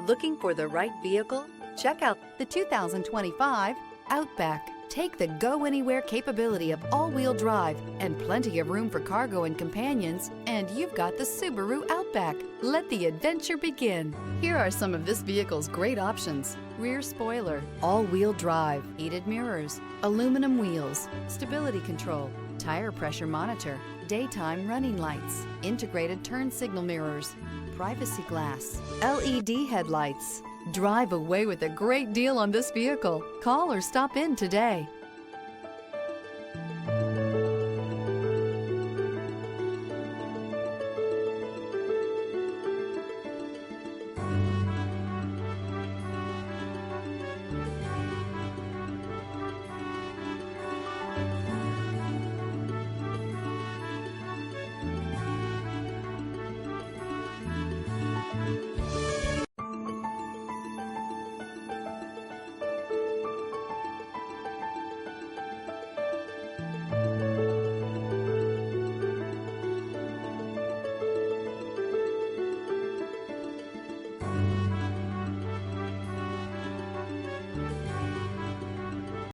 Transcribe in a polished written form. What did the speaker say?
Looking for the right vehicle? Check out the 2025 Outback. Take the go-anywhere capability of all-wheel drive and plenty of room for cargo and companions, and you've got the Subaru Outback. Let the adventure begin. Here are some of this vehicle's great options: rear spoiler, all-wheel drive, heated mirrors, aluminum wheels, stability control, tire pressure monitor, daytime running lights, integrated turn signal mirrors, privacy glass, LED headlights. Drive away with a great deal on this vehicle. Call or stop in today.